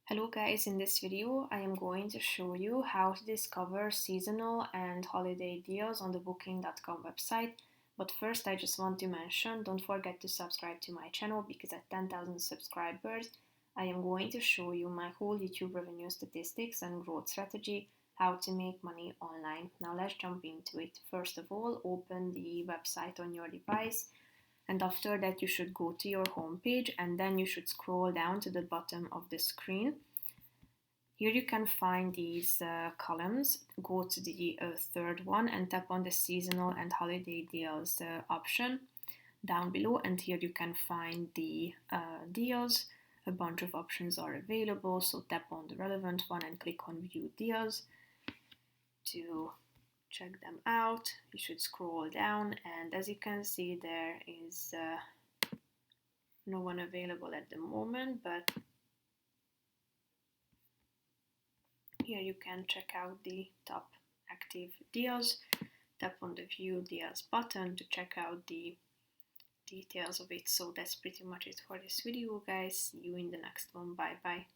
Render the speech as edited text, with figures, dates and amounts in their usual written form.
Hello guys, in this video I am going to show you how to discover seasonal and holiday deals on the booking.com website. But first I just want to mention, don't forget to subscribe to my channel because at 10,000 subscribers I am going to show you my whole YouTube revenue statistics and growth strategy, how to make money online. Now let's jump into it. First of all, open the website on your device. And after that you should go to your home page and then you should scroll down to the bottom of the screen. Here you can find these columns. Go to the third one and tap on the seasonal and holiday deals option down below, and here you can find the deals. A bunch of options are available, so tap on the relevant one and click on view deals to check them out. You should scroll down, and as you can see there is no one available at the moment, but here you can check out the top active deals. Tap on the view deals button to check out the details of it. So that's pretty much it for this video guys. See you in the next one. Bye bye.